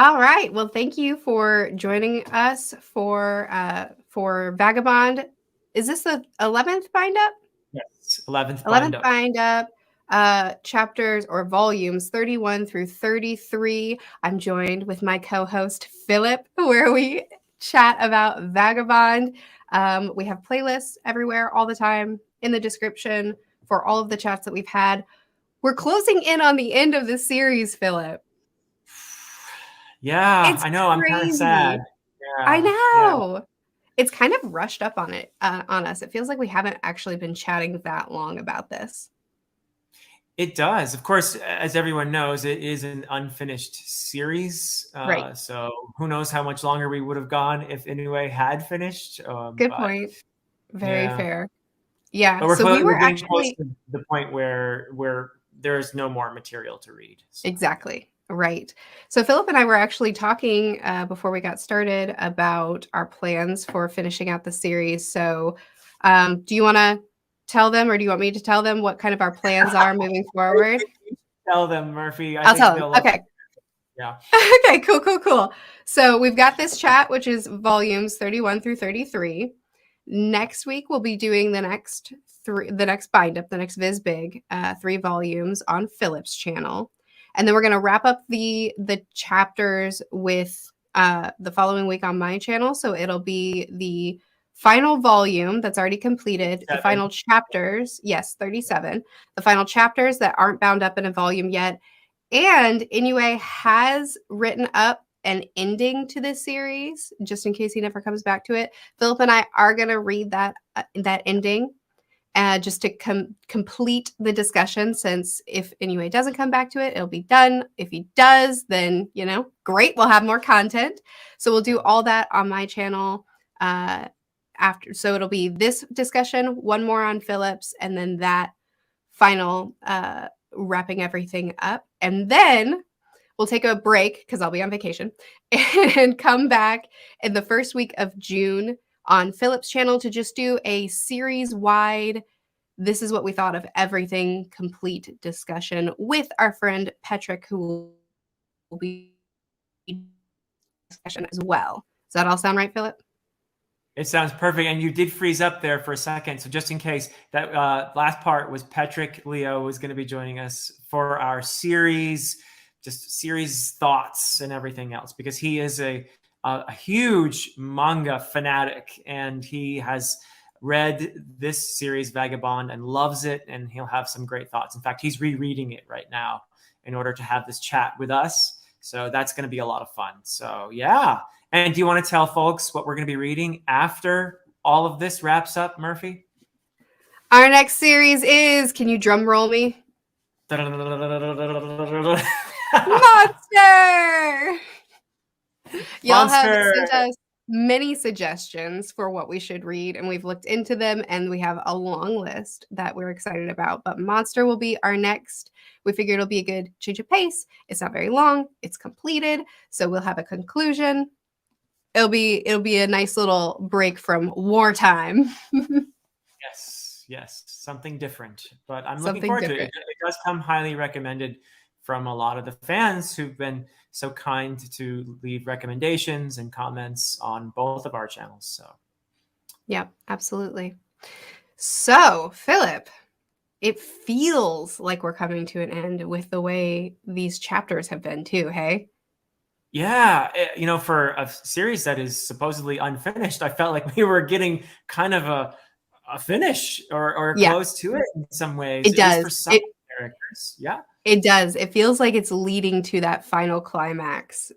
All right. Well, thank you for joining us for Vagabond. Is this the 11th bind up? Yes, 11th bind 11th up. bind up, chapters or volumes 31 through 33. I'm joined with my co-host Philip, where we chat about Vagabond. We have playlists everywhere all the time in the description for all of the chats that we've had. We're closing in on the end of the series, Philip. Yeah, It's I know. I'm kind of sad. crazy. I Yeah. know. It's kind of rushed up on us. It feels like we haven't actually been chatting that long about this. It does. Of course, as everyone knows, it is an unfinished series. Right. So who knows how much longer we would have gone if Anyway had finished. Good But point. Very yeah, fair. Yeah. but So we were we're getting close actually to the point where there's no more material to read. So. exactly right. So Philip and I were actually talking before we got started about our plans for finishing out the series. So do you want to tell them, or do you want me to tell them what kind of our plans are moving forward? Tell them, Murphy. I I'll tell think them. they'll love. Okay. Yeah. Okay, cool. So we've got this chat, which is volumes 31 through 33. Next week, we'll be doing the next bind up, the next Viz Big, 3 volumes on Philip's channel. And then we're going to wrap up the chapters with the following week on my channel. So it'll be the final volume that's already completed, the final chapters, yes, 37, the final chapters that aren't bound up in a volume yet. And Inoue has written up an ending to this series, just in case he never comes back to it. Philip and I are going to read that ending just to complete the discussion, since if Inoue doesn't come back to it, it'll be done. If he does, then, great, we'll have more content. So we'll do all that on my channel after. So it'll be this discussion, one more on Philip's, and then that final wrapping everything up. And then we'll take a break because I'll be on vacation and come back in the first week of June on Philip's channel to just do a series wide, this is what we thought of everything, complete discussion with our friend Patrick, who will be discussion as well. Does that all sound right, Philip? It sounds perfect. And you did freeze up there for a second. So just in case, that last part was Patrick Leo was going to be joining us for our series, just series thoughts and everything else, because he is a huge manga fanatic, and he has read this series Vagabond and loves it, and he'll have some great thoughts. In fact, he's rereading it right now in order to have this chat with us. So that's going to be a lot of fun. So yeah. And do you want to tell folks what we're going to be reading after all of this wraps up, Murphy? Our next series is, can you drum roll me? Monster! Y'all have sent us many suggestions for what we should read, and we've looked into them, and we have a long list that we're excited about. But Monster will be our next. We figured it'll be a good change of pace. It's not very long. It's completed, so we'll have a conclusion. It'll be a nice little break from wartime. Yes, something different. But I'm looking forward to it. It does come highly recommended from a lot of the fans who've been so kind to leave recommendations and comments on both of our channels. So, yeah, absolutely. So, Philip, it feels like we're coming to an end with the way these chapters have been too, hey? Yeah, for a series that is supposedly unfinished, I felt like we were getting kind of a finish or close to it in some ways. It does. For some characters. Yeah. It does. It feels like it's leading to that final climax,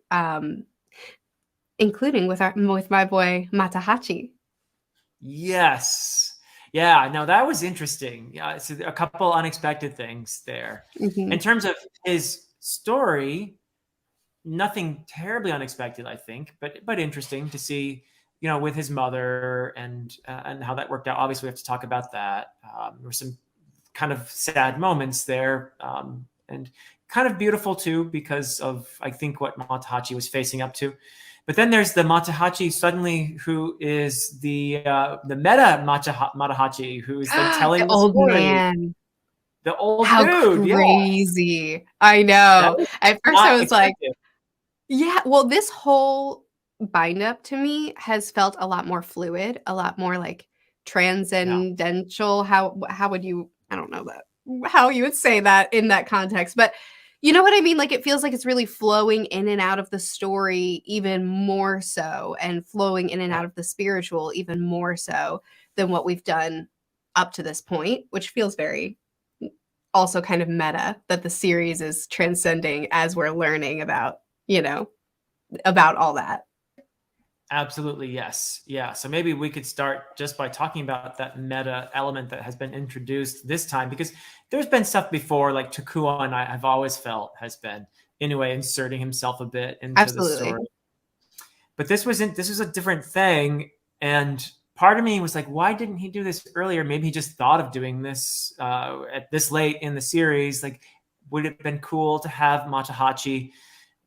including with my boy Matahachi. Yes. Yeah, no, that was interesting. Yeah, so a couple unexpected things there. Mm-hmm. In terms of his story, nothing terribly unexpected, I think, but interesting to see, with his mother and how that worked out. Obviously, we have to talk about that. There were some kind of sad moments there, and kind of beautiful too, because of, I think, what Matahachi was facing up to. But then there's the Matahachi suddenly, who is the meta Matahachi, who is then telling the old story. Man. The old How dude. Crazy. Yeah. I know. At first I was like, Yeah, well, this whole bind up to me has felt a lot more fluid, a lot more like Yeah. transcendental. How would you, I don't know that how you would say that in that context, but you know what I mean? Like it feels like it's really flowing in and out of the story even more so, and flowing in and Yeah. out of the spiritual even more so than what we've done up to this point, which feels very also kind of meta that the series is transcending as we're learning about, you know, about all that. Absolutely, yes. Yeah. So maybe we could start just by talking about that meta element that has been introduced this time, because there's been stuff before, like Takua and I have always felt has been, in a way, inserting himself a bit into the Absolutely. story. But this was a different thing. And part of me was like, why didn't he do this earlier? Maybe he just thought of doing this at this late in the series. Like, would it have been cool to have Matahachi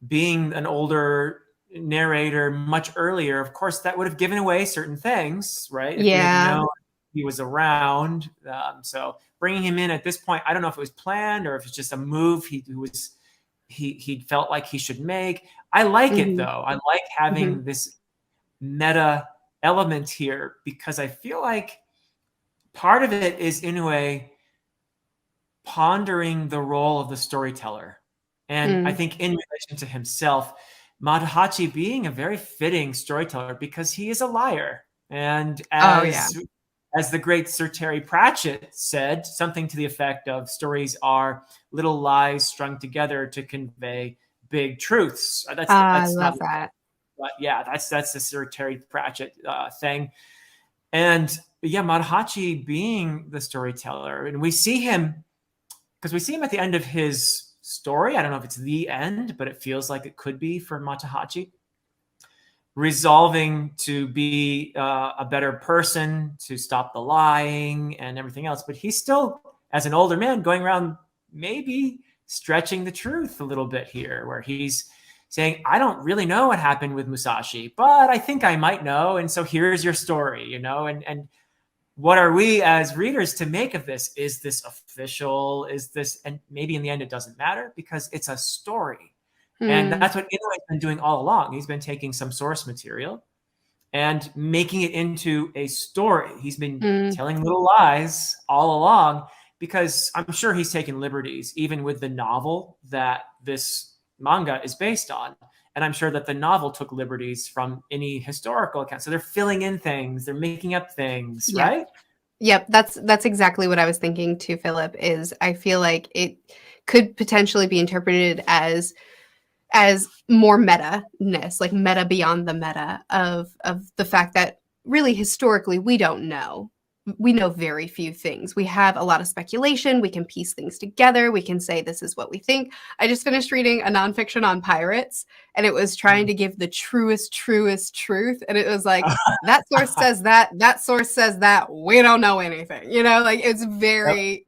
being an older narrator much earlier? Of course, that would have given away certain things, right? If we had Yeah. known he was around. So bringing him in at this point, I don't know if it was planned or if it's just a move he felt like he should make. I like it Mhm. though. I like Mhm. having this meta element here because I feel like part of it is in a way pondering the role of the storyteller. And I Mm. think in relation to himself, Matahachi being a very fitting storyteller because he is a liar. And Oh, yeah. as the great Sir Terry Pratchett said, something to the effect of stories are little lies strung together to convey big truths. I That's not, love that. but yeah, that's the Sir Terry Pratchett thing. And yeah, Matahachi being the storyteller, and we see him because we see him at the end of his story. I don't know if it's the end, but it feels like it could be for Matahachi, resolving to be a better person, to stop the lying and everything else. But he's still, as an older man, going around maybe stretching the truth a little bit here, where he's saying, I don't really know what happened with Musashi, but I think I might know. And so here's your story, you know, and what are we as readers to make of this? Is this official? Is this, and maybe in the end it doesn't matter because it's a story. And Mm. that's what Inoue has been doing all along. He's been taking some source material and making it into a story. He's been Mm. telling little lies all along because I'm sure he's taken liberties, even with the novel that this manga is based on. And I'm sure that the novel took liberties from any historical account. So they're filling in things, they're making up things, Yep. right? Yep, that's exactly what I was thinking too, Philip, is I feel like it could potentially be interpreted as more meta-ness, like meta beyond the meta of the fact that really historically we don't know. We know very few things. We have a lot of speculation. We can piece things together. We can say this is what we think. I just finished reading a nonfiction on pirates, and it was trying to give the truest truth. And it was like, that source says that source says that. We don't know anything. You know, like it's Yep. very,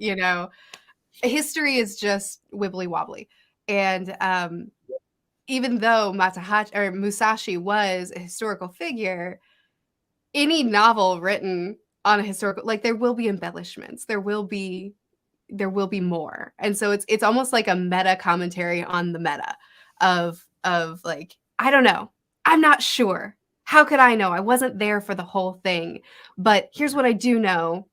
history is just wibbly wobbly. And even though Matahachi or Musashi was a historical figure, any novel written on a historical, like, there will be embellishments. There will be more. And so it's almost like a meta commentary on the meta of like, I don't know. I'm not sure. How could I know? I wasn't there for the whole thing. But here's what I do know.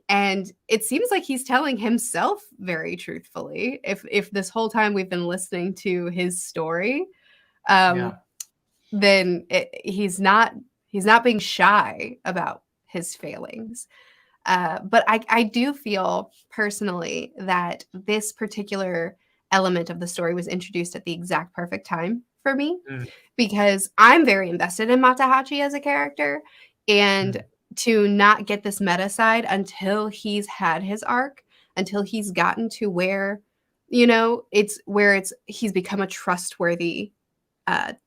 And it seems like he's telling himself very truthfully. If this whole time we've been listening to his story, um, Yeah. then he's not being shy about his failings. But I do feel personally that this particular element of the story was introduced at the exact perfect time for me, Mm, because I'm very invested in Matahachi as a character, and mm. to not get this meta side until he's had his arc, until he's gotten to where, it's he's become a trustworthy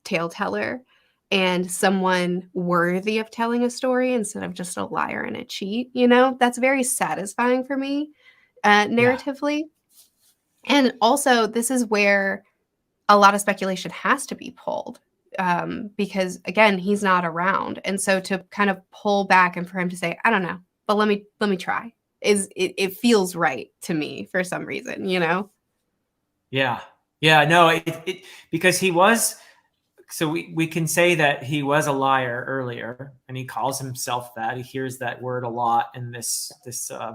tale teller and someone worthy of telling a story instead of just a liar and a cheat. That's very satisfying for me, Yeah. narratively. And also, this is where a lot of speculation has to be pulled, because again, he's not around, and so to kind of pull back and for him to say, I don't know, but let me try, it feels right to me for some reason. Yeah. Yeah. No, because he was so we can say that he was a liar earlier, and he calls himself that. He hears that word a lot in this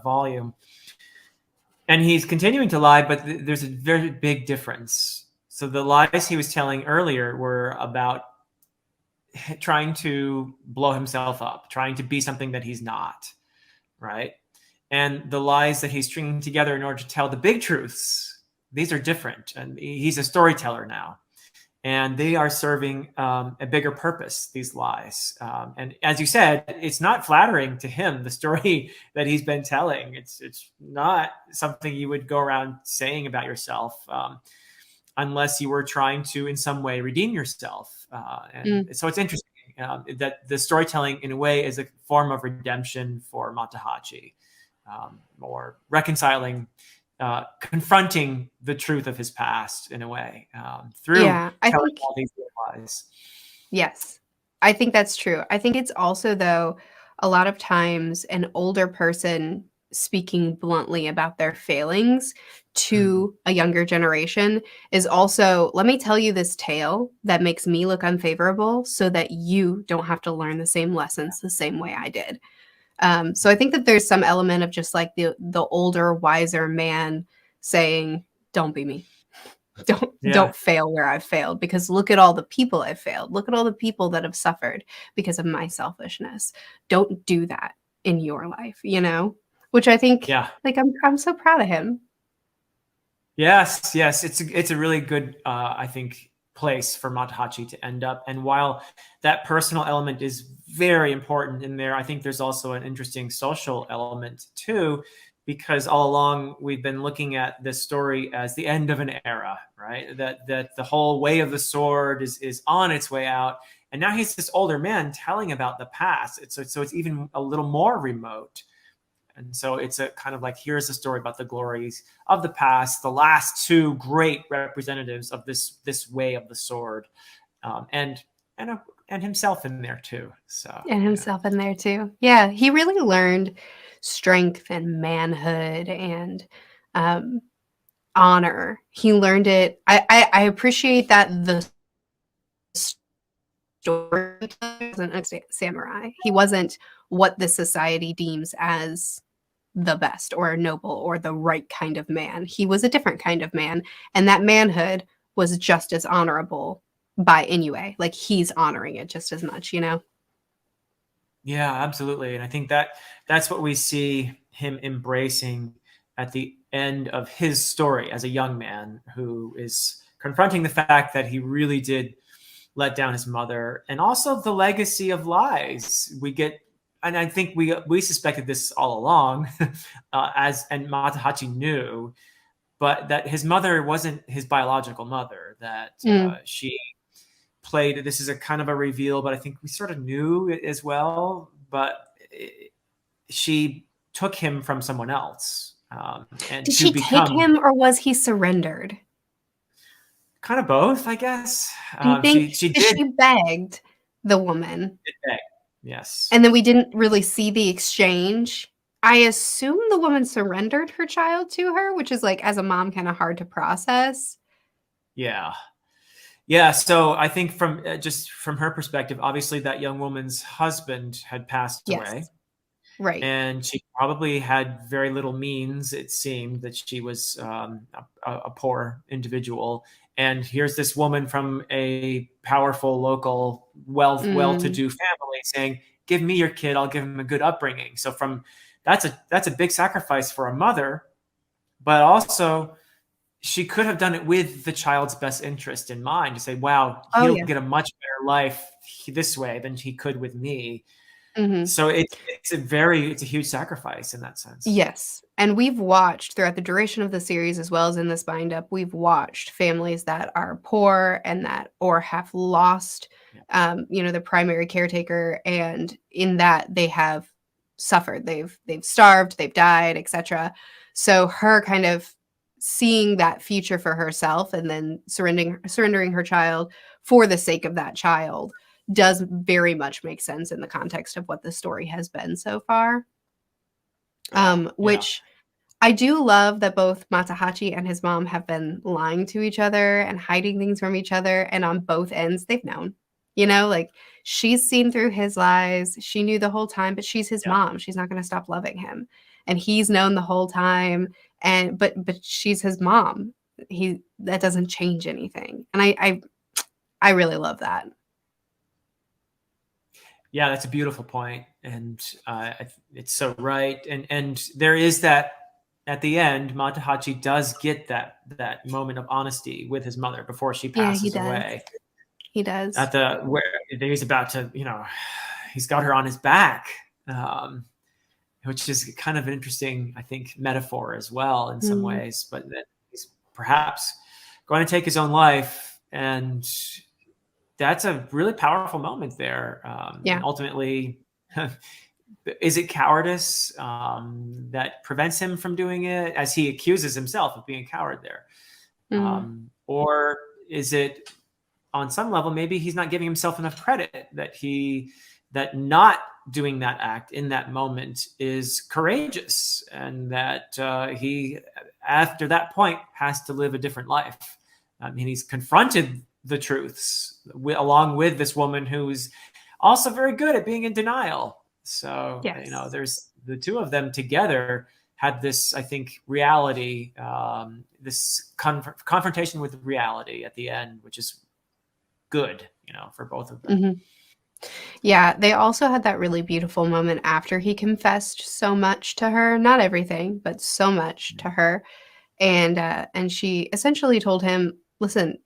volume, and he's continuing to lie. But there's a very big difference. So the lies he was telling earlier were about trying to blow himself up, trying to be something that he's not, right? And the lies that he's stringing together in order to tell the big truths, these are different. And he's a storyteller now. And they are serving a bigger purpose, these lies. And as you said, it's not flattering to him, the story that he's been telling. It's not something you would go around saying about yourself unless you were trying to, in some way, redeem yourself. So it's interesting that the storytelling, in a way, is a form of redemption for Matahachi, or reconciling, confronting the truth of his past, in a way, through telling all these lies. Yes, I think that's true. I think it's also, though, a lot of times an older person speaking bluntly about their failings to a younger generation is also, let me tell you this tale that makes me look unfavorable so that you don't have to learn the same lessons the same way I did. So I think that there's some element of just like the older, wiser man saying, don't be me. Don't fail where I've failed, because look at all the people I've failed. Look at all the people that have suffered because of my selfishness. Don't do that in your life, which I think, like, I'm so proud of him. Yes. It's a really good, I think, place for Matahachi to end up. And while that personal element is very important in there, I think there's also an interesting social element too, because all along we've been looking at this story as the end of an era, right? That the whole way of the sword is on its way out. And now he's this older man telling about the past. So it's even a little more remote. And so it's a kind of like, here's a story about the glories of the past, the last two great representatives of this way of the sword, and himself in there too. And himself in there too. Yeah, he really learned strength and manhood and honor. He learned it. I appreciate that the story wasn't a samurai. He wasn't what the society deems as the best or noble or the right kind of man. He was a different kind of man, and that manhood was just as honorable by Inoue. Like, he's honoring it just as much, Yeah, absolutely. And I think that's what we see him embracing at the end of his story as a young man who is confronting the fact that he really did let down his mother, and also the legacy of lies we get. And I think we suspected this all along, and Matahachi knew, but that his mother wasn't his biological mother, that she played, this is a kind of a reveal, but I think we sort of knew it as well, but she took him from someone else. And did she take him, or was he surrendered? Kind of both, I guess. I think she begged the woman. Yes. And then we didn't really see the exchange. I assume the woman surrendered her child to her, which is, like, as a mom, kind of hard to process. Yeah. So I think from her perspective, obviously that young woman's husband had passed away. Right. And she probably had very little means. It seemed that she was a poor individual. And here's this woman from a powerful, local, well-to-do family saying, give me your kid, I'll give him a good upbringing. So that's a big sacrifice for a mother, but also she could have done it with the child's best interest in mind, to say, wow, he'll get a much better life this way than he could with me. Mm-hmm. So it's a huge sacrifice in that sense. Yes. And we've watched throughout the duration of the series, as well as in this bind up, we've watched families that are poor and that, or have lost, the primary caretaker. And in that, they have suffered, they've starved, they've died, etc. So her kind of seeing that future for herself and then surrendering her child for the sake of that child does very much make sense in the context of what the story has been so far. Which I do love that both Matahachi and his mom have been lying to each other and hiding things from each other, and on both ends, they've known. You know, like, she's seen through his lies, she knew the whole time, but she's his Yeah. mom, she's not gonna stop loving him, and he's known the whole time, and but she's his mom. That doesn't change anything, and I really love that. Yeah, that's a beautiful point, and it's so right. And there is that at the end, Matahachi does get that moment of honesty with his mother before she Yeah, he passes does. away. He does. At the where he's about to, he's got her on his back, which is kind of an interesting, I think, metaphor as well in some Mm. ways. But that he's perhaps going to take his own life, and that's a really powerful moment there. And Yeah. ultimately, is it cowardice that prevents him from doing it, as he accuses himself of being a coward there? Mm. Or is it, on some level, maybe he's not giving himself enough credit, that not doing that act in that moment is courageous, and that he, after that point, has to live a different life. I mean, he's confronted the truths along with this woman who's also very good at being in denial. So, Yes. there's the two of them together had this, I think, reality, this confrontation with reality at the end, which is good, for both of them. Mhm. Yeah, they also had that really beautiful moment after he confessed so much to her, not everything, but so much to her, and she essentially told him, "Listen,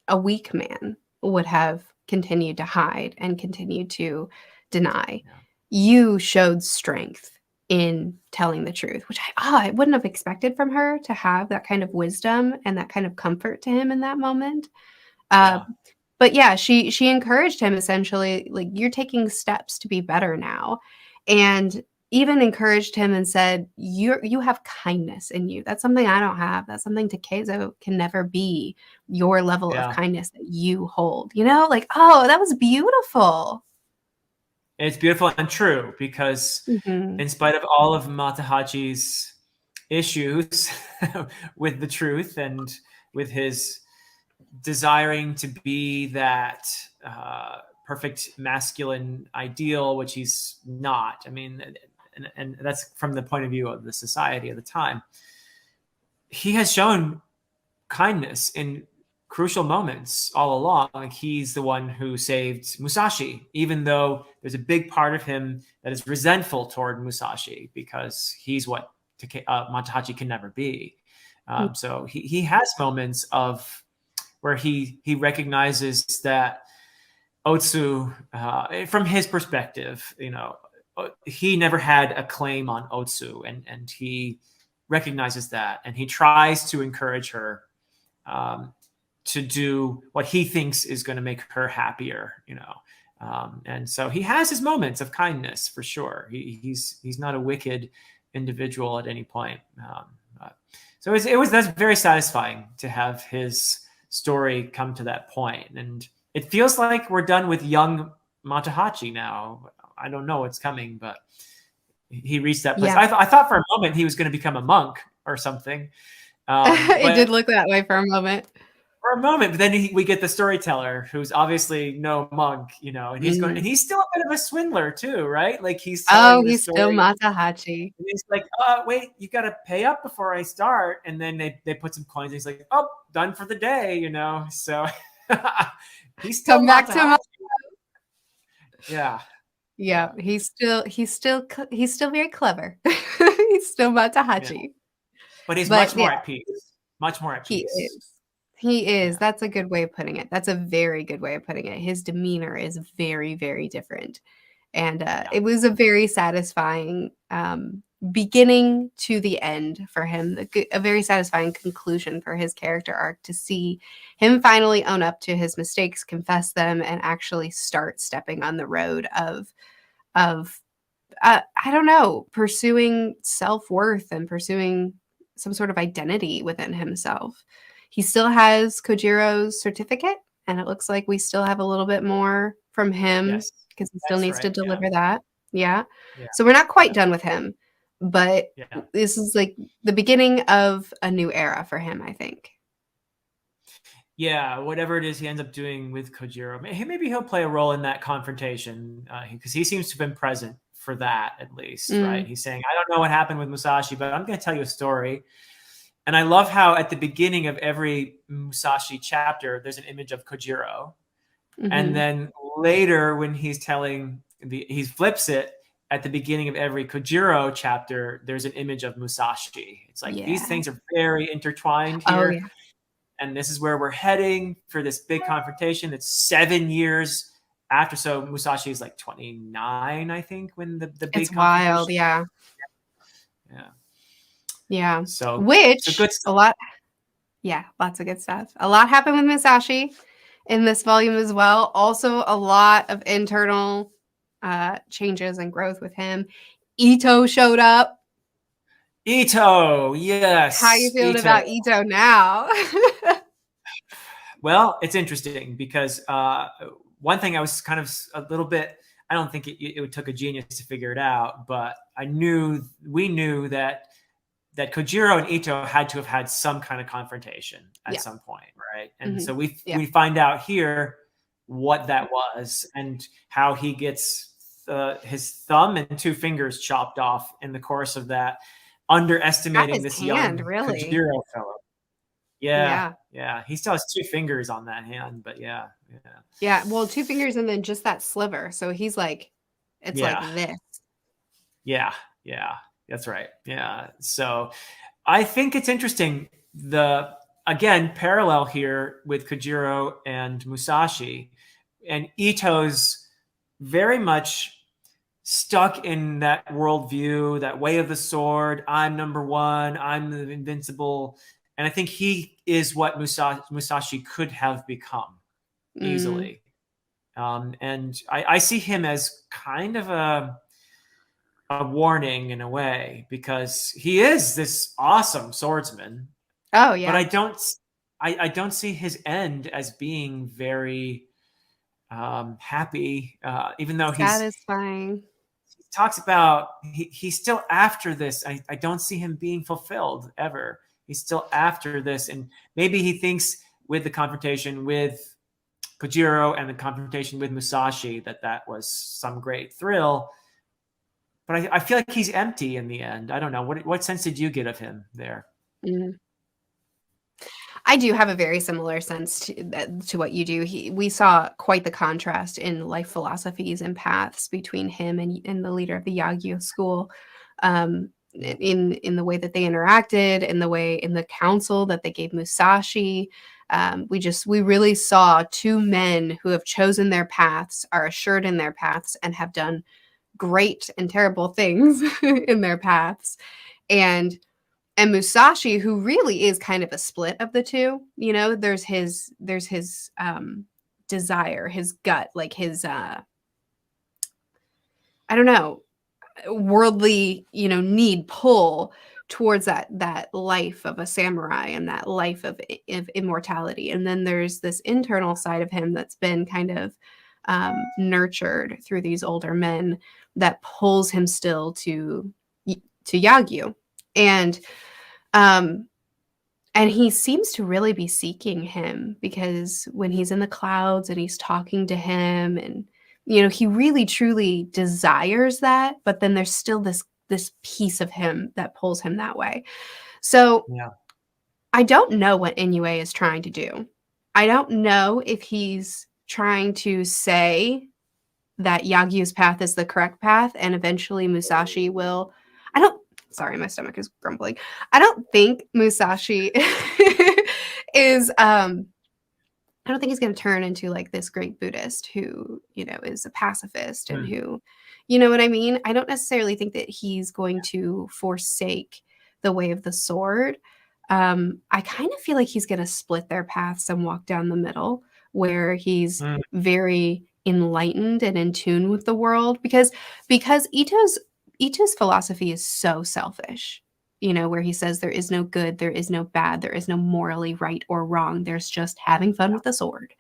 a weak man would have continued to hide and continued to deny. Yeah. You showed strength in telling the truth," which I wouldn't have expected from her to have that kind of wisdom and that kind of comfort to him in that moment. Uh, Yeah. but yeah, she encouraged him essentially, like, "You're taking steps to be better now," and even encouraged him and said, You have kindness in you. That's something I don't have. That's something Takezo can never be, your level of Yeah. kindness that you hold." You know? Like, oh, that was beautiful. It's beautiful and true, because Mhm. in spite of all of Matahachi's issues with the truth, and with his desiring to be that perfect masculine ideal, which he's not. I mean, and that's from the point of view of the society of the time. He has shown kindness in crucial moments all along. Like, he's the one who saved Musashi, even though there's a big part of him that is resentful toward Musashi, because he's what Matahachi can never be. So he has moments of where he recognizes that Otsu, from his perspective, he never had a claim on Otsu, and he recognizes that, and he tries to encourage her to do what he thinks is going to make her happier. And so he has his moments of kindness, for sure. He's not a wicked individual at any point. So that's very satisfying to have his story come to that point. And it feels like we're done with young Matahachi now. I don't know what's coming, but he reached that place. Yeah. I thought for a moment he was going to become a monk or something. It did But look that way for a moment. for a moment, but then we get the storyteller, who's obviously no monk, and Mm. he's still a bit of a swindler too, right? Like, he's Oh, telling the he's still story. Matahachi. And he's like, wait, you got to pay up before I start. And then they put some coins. And he's like, oh, done for the day. So he's still Come back to Matahachi. my Yeah. Yeah, he's still very clever. He's still Yeah. Matahachi. But he's But much yeah, more at peace. Much more at he peace. is. He is. Yeah. That's a good way of putting it. That's a very good way of putting it. His demeanor is very, very different. And Yeah. it was a very satisfying beginning to the end for him, a very satisfying conclusion for his character arc, to see him finally own up to his mistakes, confess them, and actually start stepping on the road of I don't know, pursuing self-worth and pursuing some sort of identity within himself. He still has Kojiro's certificate, and it looks like we still have a little bit more from him Yes. because he still That's needs to right. Yeah. deliver that. Yeah. Yeah. So we're not quite Yeah. done with him, But Yeah. this is like the beginning of a new era for him, I think. Yeah, whatever it is he ends up doing with Kojiro, maybe he'll play a role in that confrontation because he seems to have been present for that at least, right? Mm, He's saying, "I don't know what happened with Musashi, but I'm going to tell you a story." And I love how at the beginning of every Musashi chapter, there's an image of Kojiro, and hmm then later when he flips it at the beginning of every Kojiro chapter, there's an image of Musashi. It's like these Yeah. things are very intertwined Oh, here, yeah. and this is where we're heading for this big confrontation. It's 7 years after. So Musashi is like 29, I think, when the It's big wild. confrontation. Yeah. Yeah. Yeah. So Which good a stuff. lot, yeah, lots of good stuff. A lot happened with Musashi in this volume as well. Also, a lot of internal changes and growth with him. Ito showed up. Ito, How you yes, feeling Ito. about Ito now? Well, it's interesting because one thing I was kind of a little bit. I don't think it took a genius to figure it out, but we knew that Kojiro and Ito had to have had some kind of confrontation at Yeah. some point, right? And hmm so we Yeah. we find out here what that was and how he gets his thumb and two fingers chopped off in the course of that, At underestimating his this hand, young really. Kojiro fellow. Yeah, Yeah. yeah. He still has two fingers on that hand, but yeah, yeah, Yeah. Well, two fingers and then just that sliver. So he's like, it's like yeah, this. yeah, yeah. That's right. Yeah. So I think it's interesting. The again parallel here with Kojiro and Musashi, and Ito's very much stuck in that worldview, that way of the sword. I'm number one. I'm the invincible, and I think he is what Musashi could have become Mm. easily. And I see him as kind of a warning in a way because he is this awesome swordsman, Oh, but yeah. I don't see his end as being very happy. Even though Satisfying. he talks about he's still after this. I don't see him being fulfilled ever. He's still after this, and maybe he thinks with the confrontation with Kojiro and the confrontation with Musashi that was some great thrill. But I feel like he's empty in the end. I don't know. What sense did you get of him there? Mhm. I do have a very similar sense to what you do. We saw quite the contrast in life philosophies and paths between him and the leader of the Yagyu school, Yeah. in the way that they interacted, in the way in the counsel that they gave Musashi. We really saw two men who have chosen their paths, are assured in their paths, and have done great and terrible things in their paths. And Musashi, who really is kind of a split of the two, there's his desire, his gut, like his I don't know, worldly, need pull towards that life of a samurai and that life of immortality. And then there's this internal side of him that's been kind of nurtured through these older men that pulls him still to Yagyu. And um and he seems to really be seeking him because when he's in the clouds and he's talking to him, and he really truly desires that, but then there's still this piece of him that pulls him that way. So Yeah. I don't know what Inoue is trying to do. I don't know if he's trying to say that Yagyu's path is the correct path and eventually Musashi will. I don't Sorry, my stomach is grumbling. I don't think Musashi is I don't think he's going to turn into like this great Buddhist who, is a pacifist and Hmm. who, you know what I mean? I don't necessarily think that he's going to forsake the way of the sword. I kind of feel like he's going to split their paths and walk down the middle where he's Hmm. very enlightened and in tune with the world because Ito's philosophy is so selfish, where he says there is no good, there is no bad, there is no morally right or wrong. There's just having fun with the sword.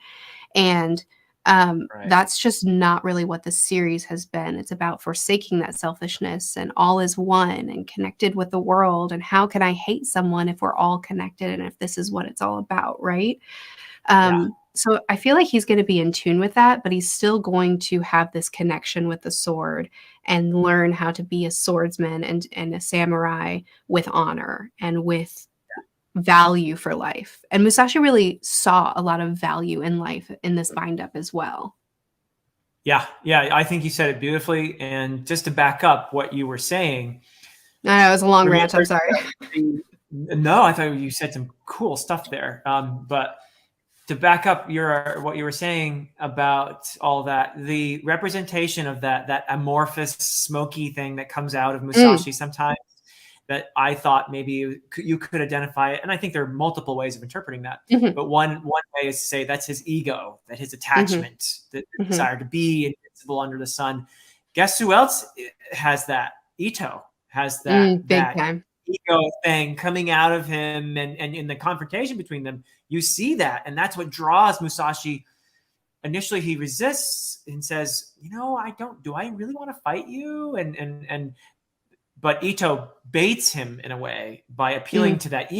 And Right. That's just not really what the series has been. It's about forsaking that selfishness and all is one and connected with the world. And how can I hate someone if we're all connected and if this is what it's all about, right? Yeah. So I feel like he's going to be in tune with that, but he's still going to have this connection with the sword and learn how to be a swordsman and a samurai with honor and with value for life. And Musashi really saw a lot of value in life in this bind up as well. Yeah. Yeah. I think you said it beautifully. And just to back up what you were saying, I know it was a long rant. remember I'm sorry. no, I thought you said some cool stuff there. But to back up what you were saying about all that, the representation of that amorphous, smoky thing that comes out of Musashi sometimes, that I thought maybe you could identify it. And I think there are multiple ways of interpreting that. Mm-hmm. But one way is to say that's his ego, that his attachment, the Mm-hmm. desire to be invincible under the sun. Guess who else has that? Ito has Big that time. ego thing coming out of him, and in the confrontation between them, you see that, and that's what draws Musashi. Initially, he resists and says, do I really want to fight you? But Ito baits him in a way by appealing to that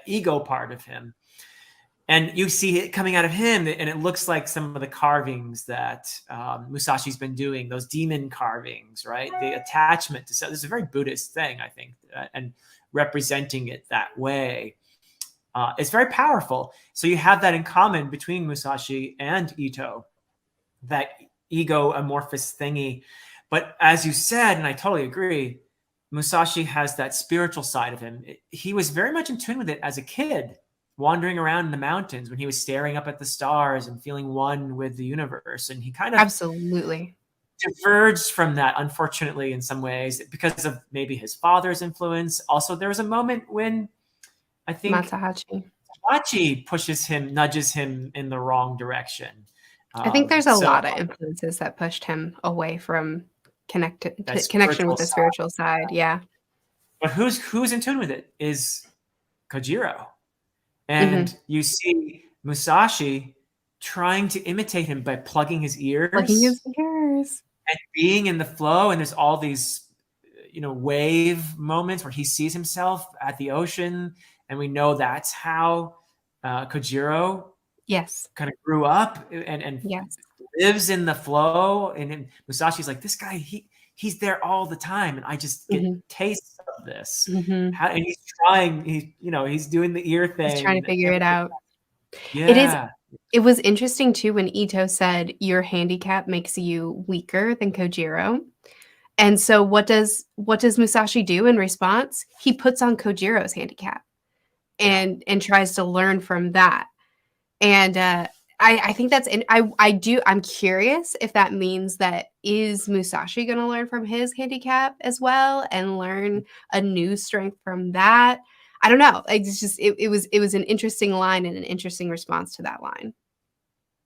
ego part of him. And you see it coming out of him, and it looks like some of the carvings that Musashi's been doing, those demon carvings, right? The attachment to self. This is a very Buddhist thing, I think, and representing it that way. It's very powerful. So you have that in common between Musashi and Ito, that ego amorphous thingy. But as you said, and I totally agree, Musashi has that spiritual side of him. He was very much in tune with it as a kid, wandering around in the mountains when he was staring up at the stars and feeling one with the universe. And he kind of absolutely diverged from that, unfortunately, in some ways, because of maybe his father's influence. Also, there was a moment when I think Masahachi nudges him in the wrong direction. I think there's a lot of influences that pushed him away from connection with the spiritual side. Yeah. But who's in tune with it is Kojiro. And you see Musashi trying to imitate him by plugging his ears. And being in the flow. And there's all these, wave moments where he sees himself at the ocean. And we know that's how Kojiro kind of grew up and lives in the flow. And Musashi's like, this guy, he's there all the time. And I just get tastes of this. And he's trying, he's doing the ear thing. He's trying to figure it out. Yeah. It was interesting too when Ito said your handicap makes you weaker than Kojiro. And so what does Musashi do in response? He puts on Kojiro's handicap and tries to learn from that. And I think that's I'm curious if that means that is Musashi going to learn from his handicap as well and learn a new strength from that? I don't know. It's just it was an interesting line and an interesting response to that line.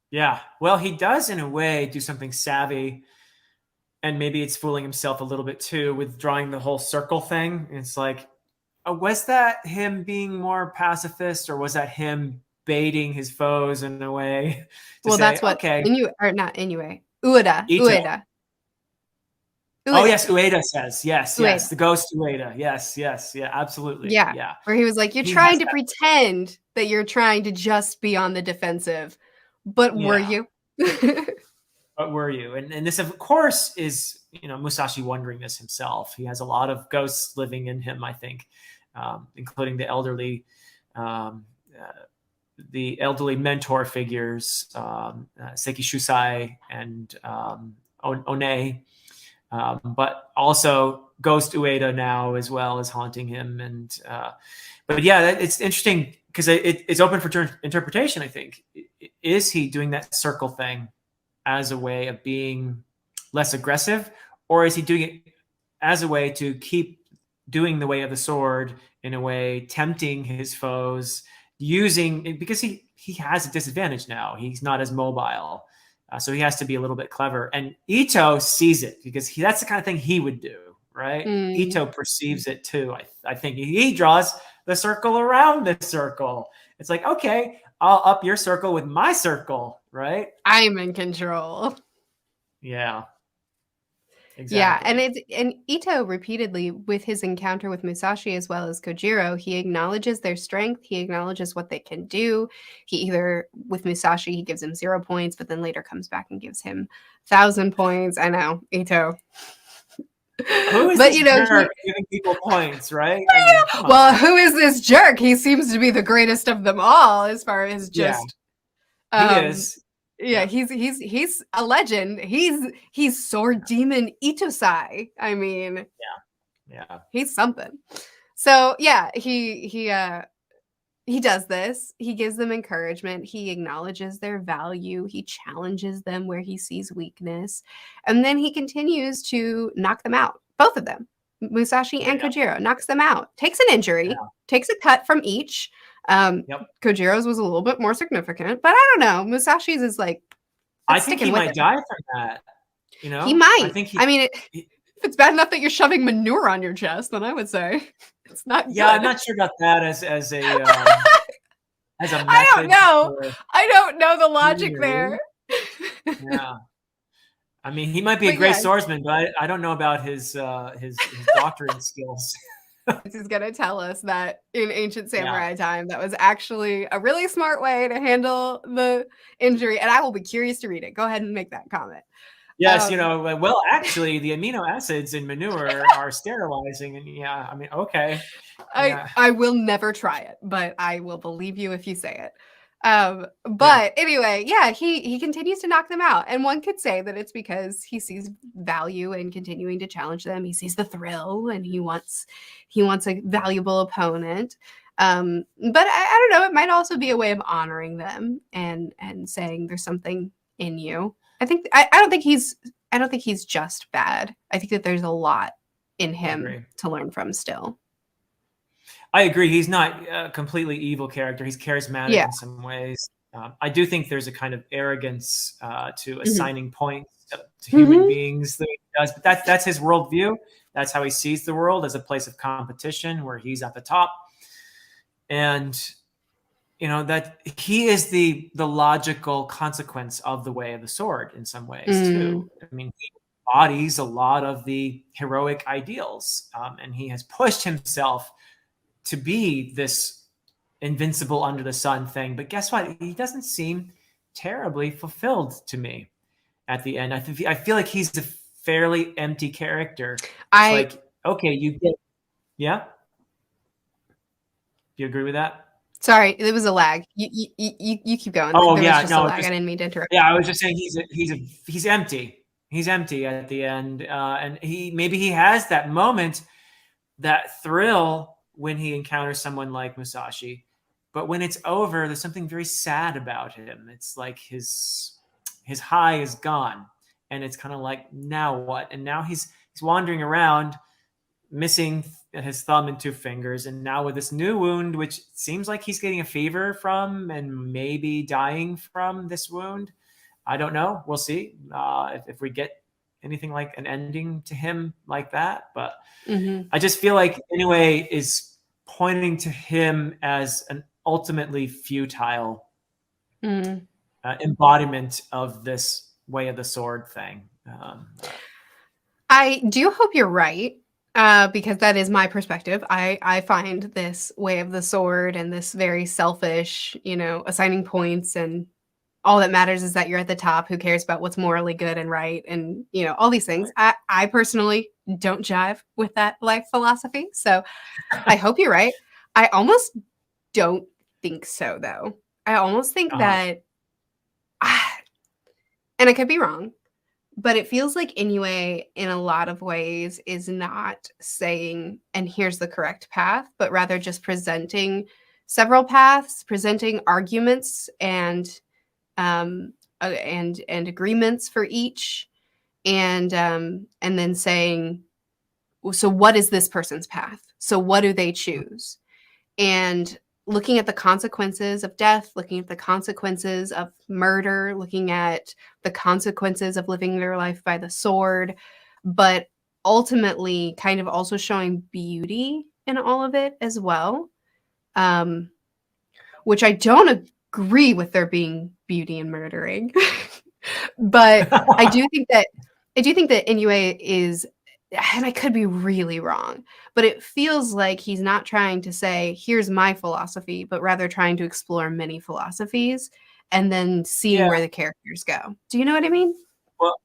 Yeah. Well, he does in a way do something savvy, and maybe it's fooling himself a little bit too with drawing the whole circle thing. It's like, was that him being more pacifist, or was that him baiting his foes in a way? Well, that's what Ueda. Ueda. Oh yes, Ueda says yes. The ghost Ueda. Yes, yeah, absolutely. Yeah. Where he was like, "You're trying to pretend that you're trying to just be on the defensive, but were you?" But were you? And this, of course, is Musashi wondering this himself. He has a lot of ghosts living in him, I think, including the elderly mentor figures, Seiki Shusai and One. But also Ghost Ueda now as well is haunting him. And but yeah, it's interesting because it's open for interpretation, I think. Is he doing that circle thing as a way of being less aggressive, or is he doing it as a way to keep doing the way of the sword, in a way tempting his foes, because he has a disadvantage now. He's not as mobile. So he has to be a little bit clever. And Ito sees it because that's the kind of thing he would do, right? Ito perceives it too. I think he draws the circle around the circle. It's like, okay, I'll up your circle with my circle, right? I'm in control. Yeah. Yeah, Exactly. and Ito repeatedly, with his encounter with Musashi as well as Kojiro, he acknowledges their strength. He acknowledges what they can do. He either, with Musashi, he gives him 0 points, but then later comes back and gives him 1,000 points. I know, Ito. Who is But this jerk giving people points, right? I mean, come well, on. who is this jerk? He seems to be the greatest of them all, as far as Yeah, just he um is. yeah, Yeah. he's a legend. He's Sword Demon Itosai. I mean, Yeah. he's something. So yeah, he does this. He gives them encouragement. He acknowledges their value. He challenges them where he sees weakness. And then he continues to knock them out. Both of them, Musashi and Yeah. Kojiro, knocks them out. Takes an injury, Yeah. takes a cut from each. Yep. Kojiro's was a little bit more significant, but I don't know. Musashi's is like, I it's think sticking he with might him. die from that. You He know, I might. think I mean, he if it's bad enough that you're shoving manure on your chest, then I would say it's not yeah, I'm good. not sure about that as a I don't method know. for I don't know the logic healing. there. Yeah. I mean, he might be a But great yeah, swordsman, but I don't know about his doctoring skills. is going to tell us that in ancient Yeah. samurai time, that was actually a really smart way to handle the injury. And I will be curious to read it. Go ahead and make that comment. Yes, Um, well, actually, the amino acids in manure are sterilizing, and yeah, I mean, okay, yeah, I will never try it, but I will believe you if you say it. yeah, But anyway, yeah, he continues to knock them out, and one could say that it's because he sees value in continuing to challenge them. He sees the thrill, and he wants a valuable opponent. But I don't know. It might also be a way of honoring them and saying there's something in you. I don't think he's just bad. I think that there's a lot in I him agree. to learn from still. I agree. He's not a completely evil character. He's charismatic Yeah. in some ways. I do think there's a kind of arrogance to Mhm. assigning points to human Mhm. beings that he does, but that's his worldview. That's how he sees the world, as a place of competition where he's at the top, and that he is the logical consequence of the way of the sword in some ways Mm. too. I mean, he embodies a lot of the heroic ideals, and he has pushed himself to be this invincible under the sun thing. But guess what? He doesn't seem terribly fulfilled to me at the end. I feel like he's a fairly empty character. It's I like, okay, you get, yeah. Do you agree with that? Sorry, there was a lag. You keep going. Oh There was yeah, just a no, lag. I just didn't mean to interrupt. yeah. I was just saying he's empty. He's empty at the end, and maybe he has that moment, that thrill when he encounters someone like Musashi, but when it's over, there's something very sad about him. It's like his high is gone, and it's kind of like, now what? And now he's wandering around, missing his thumb and 2 fingers, and now with this new wound, which seems like he's getting a fever from, and maybe dying from this wound. I don't know. We'll see if we get anything like an ending to him like that. But Mhm. I just feel like anyway is pointing to him as an ultimately futile Mhm. embodiment of this way of the sword thing. I do hope you're right, because that is my perspective. I find this way of the sword and this very selfish, assigning points, and all that matters is that you're at the top. Who cares about what's morally good and right, and all these things. I personally don't jive with that life philosophy. So I hope you're right. I almost don't think so, though. I almost think Uh-huh. that, and I could be wrong, but it feels like Inoue, in a lot of ways, is not saying, and here's the correct path, but rather just presenting several paths, presenting arguments and agreements for each, and then saying, so what is this person's path? So what do they choose? And looking at the consequences of death, looking at the consequences of murder, looking at the consequences of living their life by the sword, but ultimately kind of also showing beauty in all of it as well. Which I don't agree with there being beauty in murdering. But I do think that Inoue is, and I could be really wrong, but it feels like he's not trying to say, here's my philosophy, but rather trying to explore many philosophies and then seeing Yeah. where the characters go. Do you know what I mean? Well,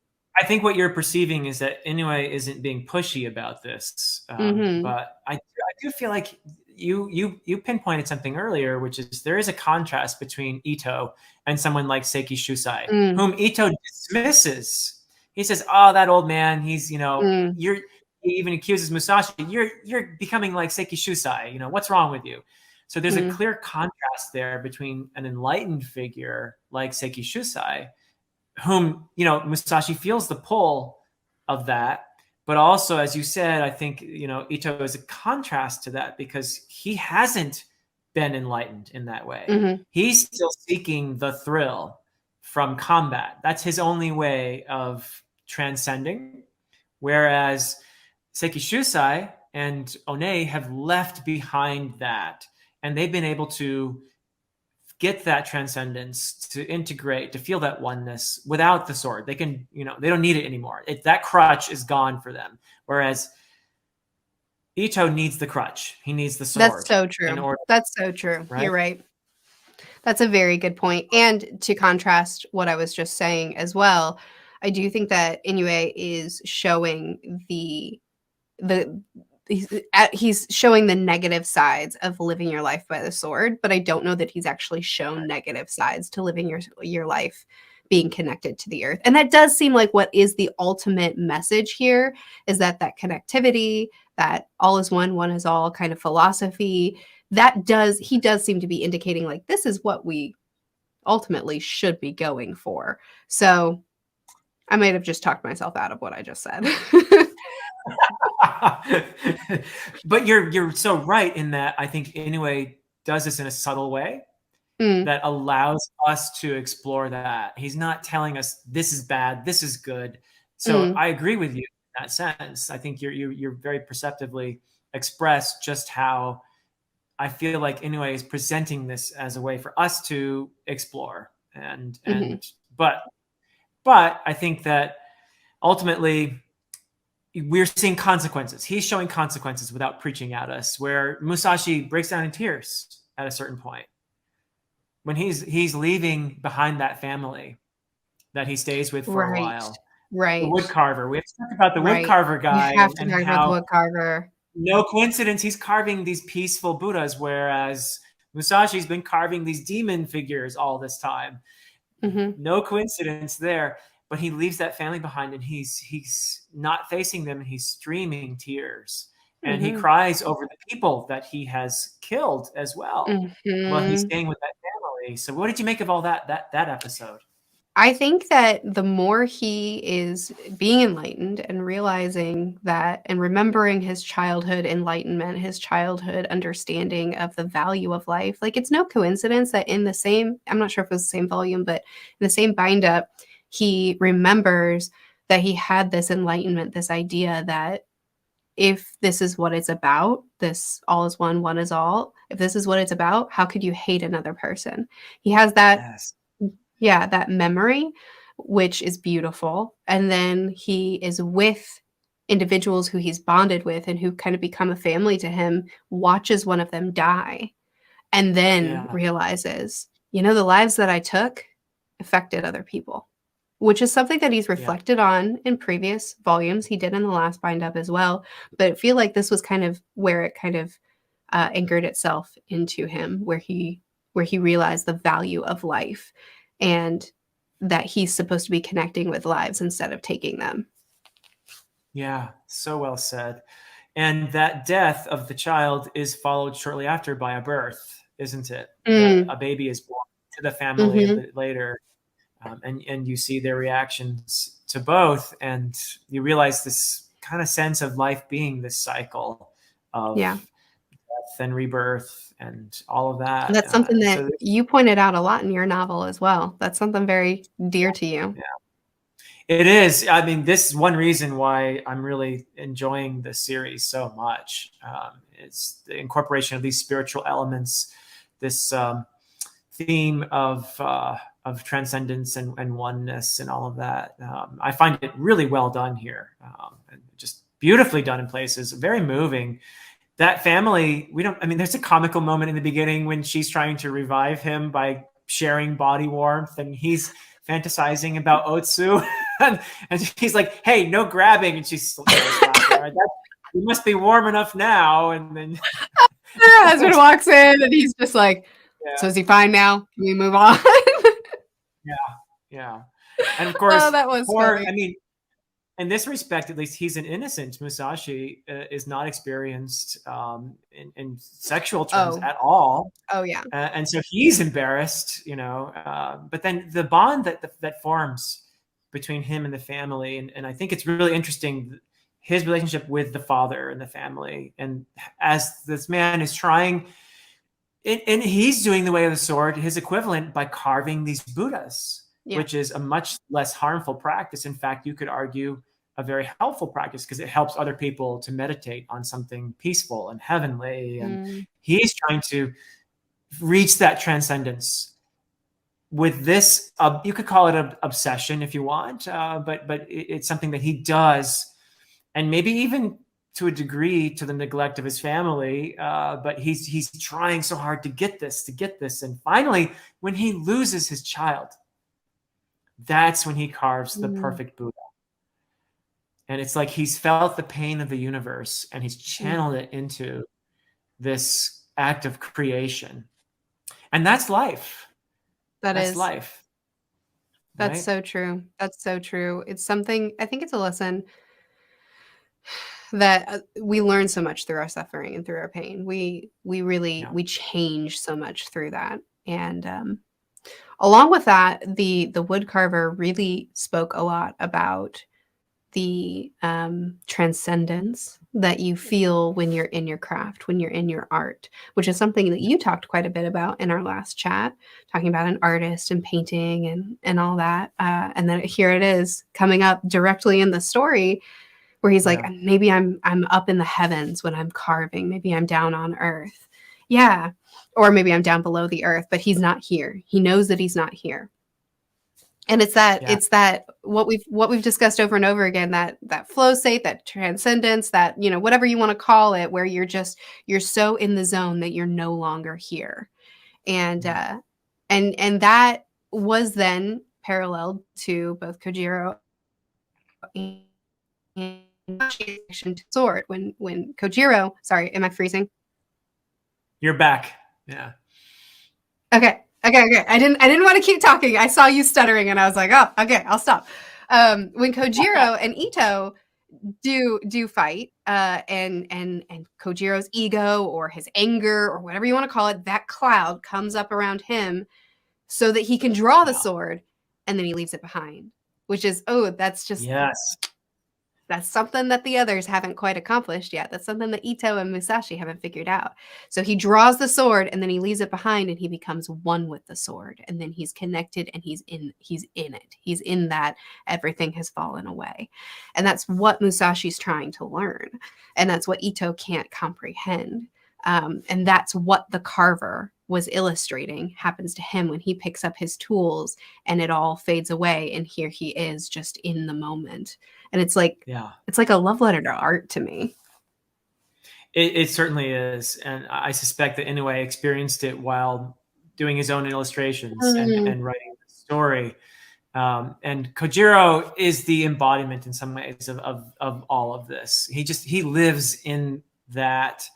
I think what you're perceiving is that Inoue isn't being pushy about this, Mm-hmm. but I do feel like you pinpointed something earlier, which is there is a contrast between Ito and someone like Seiki Shusai, Mm, whom Ito dismisses. He says, "Oh, that old man. He's mm, you're." He even accuses Musashi. You're becoming like Seiki Shusai. What's wrong with you? So there's a mm, clear contrast there between an enlightened figure like Seiki Shusai, whom Musashi feels the pull of that, but also, as you said, I think Ito is a contrast to that because he hasn't been enlightened in that way. mm-hmm, He's still seeking the thrill from combat. That's his only way of transcending. Whereas Seiki Shusai and One have left behind that, and they've been able to get that transcendence, to integrate, to feel that oneness without the sword. They can, they don't need it anymore. That crutch is gone for them. Whereas Ito needs the crutch. He needs the That's sword so in true. order, That's so true. right? You're right. That's a very good point. And to contrast what I was just saying as well, I do think that Inoue is showing the he's showing the negative sides of living your life by the sword, but I don't know that he's actually shown negative sides to living your life being connected to the earth. And that does seem like what is the ultimate message here, is that connectivity, that all is one, one is all kind of philosophy. He does seem to be indicating like this is what we ultimately should be going for. So I might have just talked myself out of what I just said. But you're so right in that I think Inoue does this in a subtle way Mm, that allows us to explore that. He's not telling us this is bad, this is good. So mm, I agree with you in that sense. I think you're very perceptively expressed just how I feel like Inoue is presenting this as a way for us to explore. And mhm. and but I think that ultimately we're seeing consequences. He's showing consequences without preaching at us, where Musashi breaks down in tears at a certain point when he's leaving behind that family that he stays with for a Right. while. The Right. wood carver. We have to talk about the wood Right. carver You guy have to and talk about the how wood carver. no coincidence he's carving these peaceful Buddhas, whereas Musashi's been carving these demon figures all this time. Mhm. No coincidence there. But he leaves that family behind and he's not facing them and he's streaming tears. And he Mhm. cries over the people that he has killed as well while he's Mhm. staying with that family. So what did you make of all that episode? I think that the more he is being enlightened and realizing that and remembering his childhood enlightenment, his childhood understanding of the value of life, like it's no coincidence that in the same, I'm not sure if it was the same volume, but in the same bind up, he remembers that he had this enlightenment, this idea that if this is what it's about, this all is one, one is all, if this is what it's about, how could you hate another person? He has that, Yes. yeah, that memory, which is beautiful. And then he is with individuals who he's bonded with and who kind of become a family to him, watches one of them die, and then Yeah. realizes, the lives that I took affected other people, which is something that he's Yeah. reflected on in previous volumes. He did in the last bind up as well. But I feel like this was kind of where it kind of anchored itself into him, where he realized the value of life and that he's supposed to be connecting with lives instead of taking them. Yeah. So well said. And that death of the child is followed shortly after by a birth, isn't it? That Mm, a baby is born to the family a mhm. bit later, and you see their reactions to both, and you realize this kind of sense of life being this cycle of Yeah. death and rebirth and all of that. That's something that So you pointed out a lot in your novel as well. That's something very dear to you. yeah, it is. I mean, this is one reason why I'm really enjoying the series so much. It's the incorporation of these spiritual elements, this theme of transcendence and oneness and all of that. I find it really well done here, and just beautifully done in places, very moving. That family, there's a comical moment in the beginning when she's trying to revive him by sharing body warmth, and he's fantasizing about Otsu. and she's like, hey, no grabbing. And she's like, you must be warm enough now. And then her husband walks in and he's just like, so is he fine now? Can we move on? Yeah. And of course, that was funny. In this respect, at least, he's an innocent. Musashi is not experienced in sexual terms at all. Oh, yeah. And so he's embarrassed, but then the bond that forms between him and the family, and I think it's really interesting, his relationship with the father and the family. And as this man is trying, and he's doing the way of the sword, his equivalent, by carving these Buddhas, which is a much less harmful practice. In fact, you could argue a very helpful practice because it helps other people to meditate on something peaceful and heavenly. And he's trying to reach that transcendence with this, you could call it an obsession if you want, but it's something that he does, and maybe even to a degree to the neglect of his family, but he's trying so hard to get this. And finally, when he loses his child, that's when he carves the perfect Buddha. And it's like he's felt the pain of the universe and he's channeled it into this act of creation. And that's life. That's life. That's right? so true. That's so true. It's something, I think it's a lesson that we learn so much through our suffering and through our pain. We really, we change so much through that. And along with that, the wood carver really spoke a lot about the transcendence that you feel when you're in your craft, when you're in your art, which is something that you talked quite a bit about in our last chat, talking about an artist and painting and all that. And then here it is coming up directly in the story where he's like, maybe I'm up in the heavens when I'm carving. Maybe I'm down on earth. Yeah. Or maybe I'm down below the earth, but he's not here. He knows that he's not here. And it's that what we've discussed over and over again, that flow state, that transcendence, that, whatever you want to call it, where you're so in the zone that you're no longer here. And and that was then paralleled to both Kojiro and sword. When Kojiro, sorry, am I freezing? You're back. Yeah. Okay. I didn't want to keep talking. I saw you stuttering and I was like, oh, okay, I'll stop. When Kojiro and Ito do fight, and Kojiro's ego or his anger or whatever you want to call it, that cloud comes up around him so that he can draw the sword, and then he leaves it behind, which is, that's just, that's something that the others haven't quite accomplished yet. That's something that Ito and Musashi haven't figured out. So he draws the sword and then he leaves it behind and he becomes one with the sword. And then he's connected and he's in it. He's in that everything has fallen away. And that's what Musashi's trying to learn. And that's what Ito can't comprehend. And that's what the carver was illustrating happens to him when he picks up his tools and it all fades away. And here he is just in the moment. And it's like, it's like a love letter to art to me. It certainly is. And I suspect that Inoue experienced it while doing his own illustrations and writing the story. And Kojiro is the embodiment in some ways of all of this. He lives in that,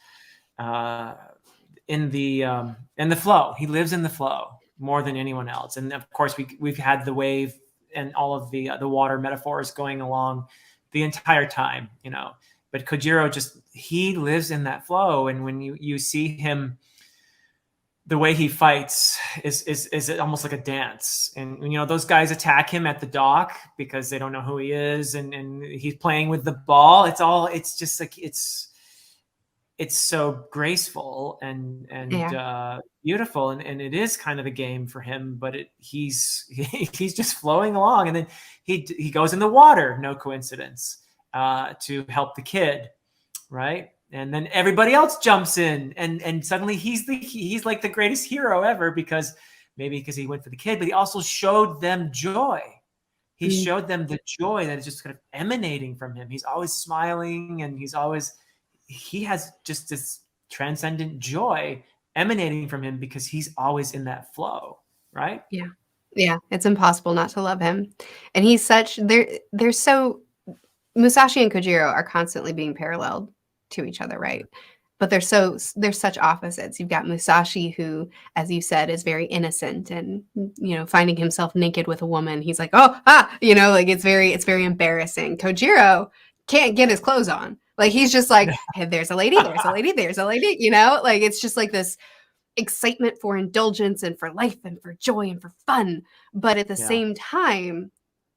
in the flow. He lives in the flow more than anyone else. And of course we've had the wave and all of the water metaphors going along the entire time, but Kojiro he lives in that flow. And when you see him, the way he fights is almost like a dance. And those guys attack him at the dock because they don't know who he is, and he's playing with the ball. It's just like it's so graceful and beautiful, and it is kind of a game for him, but he's just flowing along, and then he goes in the water, no coincidence, to help the kid, right? And then everybody else jumps in, and suddenly he's like the greatest hero ever, because maybe because he went for the kid, but he also showed them joy. He showed them the joy that is just kind of emanating from him. He's always smiling, and he has just this transcendent joy emanating from him because he's always in that flow, right? Yeah. Yeah, it's impossible not to love him. And he's such they're so Musashi and Kojiro are constantly being paralleled to each other, right? But they're such opposites. You've got Musashi, who, as you said, is very innocent and, you know, finding himself naked with a woman. He's like, oh, you know, like it's very embarrassing. Kojiro can't get his clothes on. Like he's just like, hey, there's a lady, there's a lady, there's a lady, you know, like it's just like this excitement for indulgence and for life and for joy and for fun. But at the same time,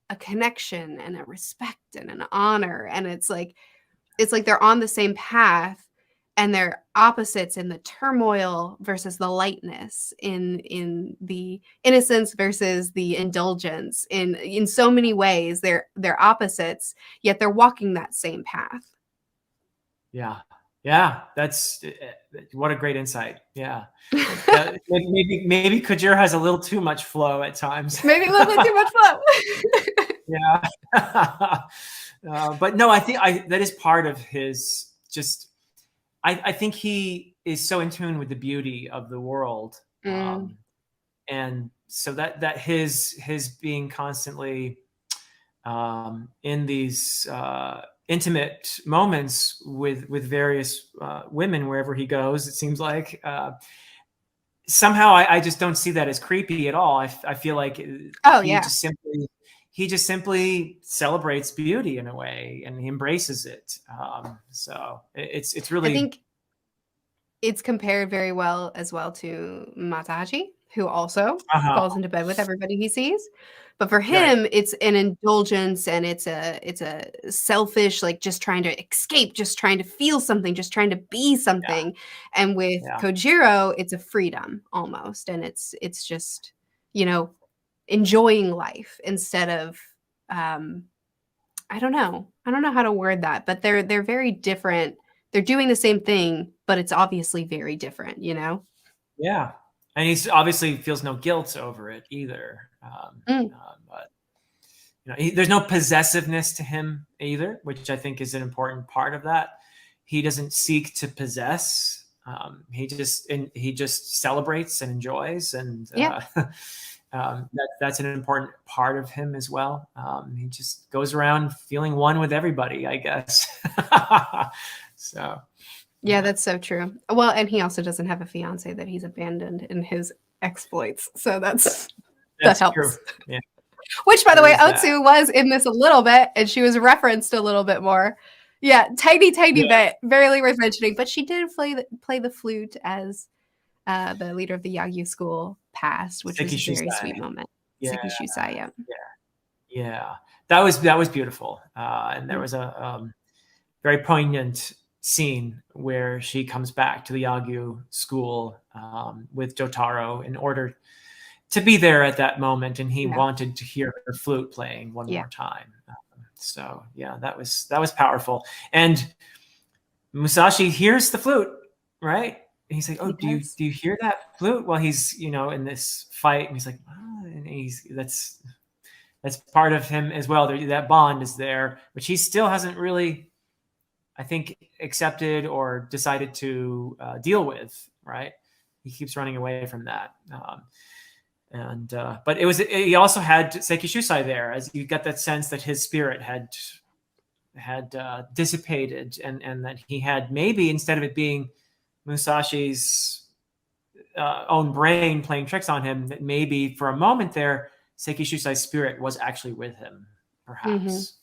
a connection and a respect and an honor. And it's like they're on the same path, and they're opposites in the turmoil versus the lightness, in the innocence versus the indulgence. In so many ways, they're opposites, yet they're walking that same path. Yeah, that's what a great insight. Yeah, maybe Kojiro has a little too much flow at times. Maybe a little bit too much flow. Yeah, but no, I think that is part of his. Just, I think he is so in tune with the beauty of the world, and so that his being constantly in these intimate moments with various women wherever he goes, it seems like somehow I just don't see that as creepy at all. I feel like he just simply celebrates beauty in a way, and he embraces it. So it's really, I think it's compared very well as well to Matahachi, who also falls into bed with everybody he sees. But for him, it's an indulgence, and it's a selfish, like just trying to escape, just trying to feel something, just trying to be something. And with Kojiro, it's a freedom almost, and it's just, you know, enjoying life instead of I don't know how to word that, but they're very different. They're doing the same thing, but it's obviously very different, you know? Yeah. And he's obviously feels no guilt over it either. But you know, there's no possessiveness to him either, which I think is an important part of that. He doesn't seek to possess. He just celebrates and enjoys, and that's an important part of him as well. He just goes around feeling one with everybody, I guess. So yeah, that's so true. Well, and he also doesn't have a fiance that he's abandoned in his exploits, so that helps. True. Yeah. Which, by the way, Otsu was in this a little bit, and she was referenced a little bit more. Yeah, tiny bit, barely worth mentioning. But she did play the flute as the leader of the Yagyu school passed, which was a very sweet moment. Seki Shusai, yeah. That was beautiful, and there was a very poignant scene where she comes back to the Yagyu school with Jotaro in order to be there at that moment, and he wanted to hear her flute playing one more time. So yeah, that was powerful. And Musashi hears the flute, right? And he's like, "Oh, do you hear that flute?" While he's, you know, in this fight, and he's like, "Oh," and that's part of him as well. That bond is there, which he still hasn't really, I think, accepted or decided to deal with. Right? He keeps running away from that. But he also had Seki Shusai there, as you get that sense that his spirit had dissipated, and that he had, maybe instead of it being Musashi's own brain playing tricks on him, that maybe for a moment there, Seki Shusai's spirit was actually with him, perhaps.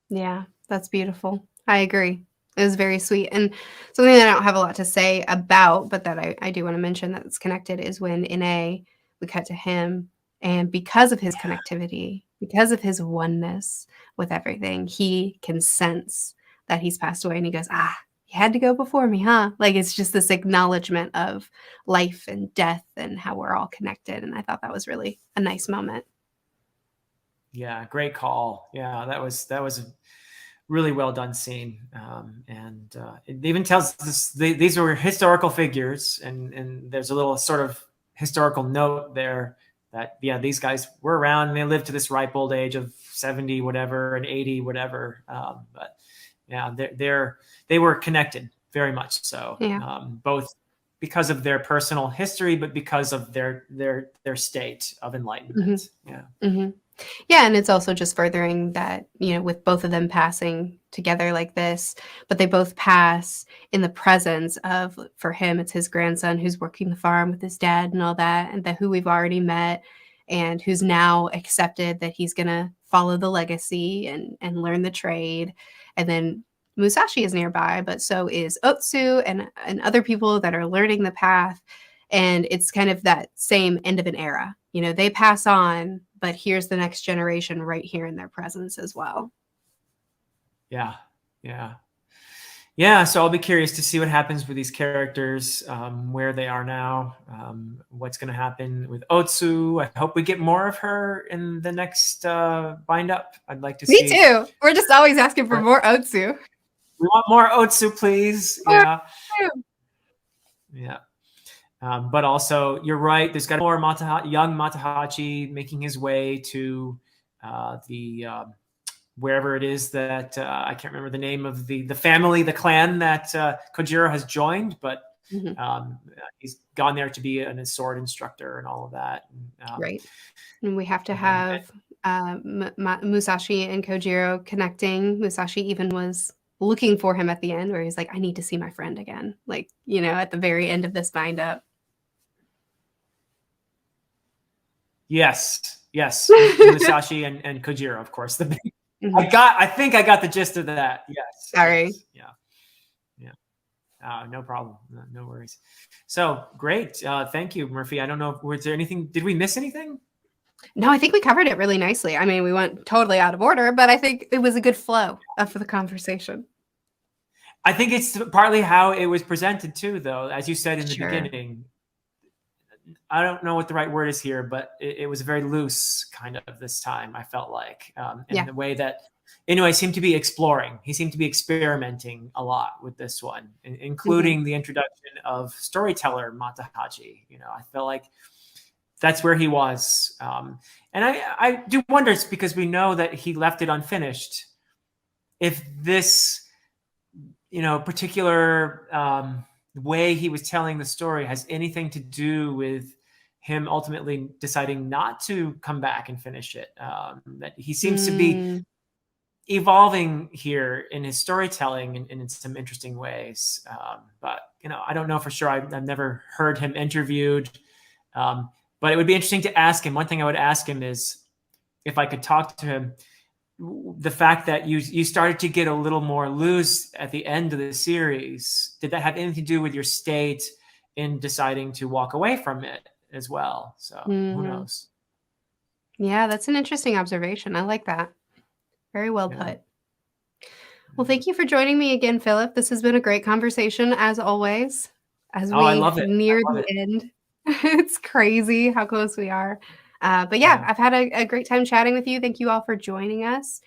Yeah, that's beautiful. I agree. It was very sweet. And something that I don't have a lot to say about, but that I do want to mention that's connected, is when Ine, we cut to him, and because of his connectivity, because of his oneness with everything, he can sense that he's passed away, and he goes, you had to go before me, huh? Like, it's just this acknowledgement of life and death and how we're all connected. And I thought that was really a nice moment. Yeah, great call. Yeah, that was a really well done scene. And it even tells us these were historical figures, and there's a little sort of historical note there that, yeah, these guys were around and they lived to this ripe old age of 70, whatever, and 80, whatever. But yeah, they were connected very much so, Yeah. both because of their personal history, but because of their state of enlightenment. Yeah. Mm-hmm. Yeah, and it's also just furthering that, with both of them passing together like this, but they both pass in the presence of, for him, it's his grandson who's working the farm with his dad and all that, and who we've already met and who's now accepted that he's going to follow the legacy and learn the trade. And then Musashi is nearby, but so is Otsu and other people that are learning the path. And it's kind of that same end of an era. They pass on, but here's the next generation right here in their presence as well. Yeah. Yeah. So I'll be curious to see what happens with these characters, where they are now, what's going to happen with Otsu. I hope we get more of her in the next bind up. I'd like to see. Me too. We're just always asking for more Otsu. We want more Otsu, please. Yeah. Yeah. But also, you're right. There's got more young Matahachi making his way to the wherever it is that I can't remember the name of the family, the clan that Kojiro has joined, but he's gone there to be a sword instructor and all of that. Right. And we have to have Musashi and Kojiro connecting. Musashi even was looking for him at the end where he's like, I need to see my friend again. Like, at the very end of this bind up. Yes. Musashi and Kojiro, of course. I think I got the gist of that. Yes. Sorry. Yes. Yeah. No problem. No worries. So great. Thank you, Murphy. I don't know. Was there anything? Did we miss anything? No, I think we covered it really nicely. I mean, we went totally out of order, but I think it was a good flow for the conversation. I think it's partly how it was presented too, though. As you said in the beginning, I don't know what the right word is here, but it was very loose kind of this time, I felt like, in the way that, anyway, seemed to be exploring. He seemed to be experimenting a lot with this one, including the introduction of storyteller Matahachi. I felt like that's where he was. And I do wonder, it's because we know that he left it unfinished. If this, particular way he was telling the story has anything to do with him ultimately deciding not to come back and finish it. That he seems to be evolving here in his storytelling in some interesting ways. But, I don't know for sure. I've never heard him interviewed. But it would be interesting to ask him. One thing I would ask him is, if I could talk to him, the fact that you started to get a little more loose at the end of the series, did that have anything to do with your state in deciding to walk away from it as well? So who knows? Yeah, that's an interesting observation. I like that. Very well put. Well, thank you for joining me again, Philip. This has been a great conversation as always. As we I love it. near the end. It's crazy how close we are. But yeah, I've had a great time chatting with you. Thank you all for joining us.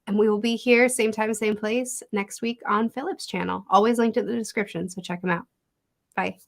And we will be here same time, same place next week on Philip's channel. Always linked in the description, so check them out. Bye.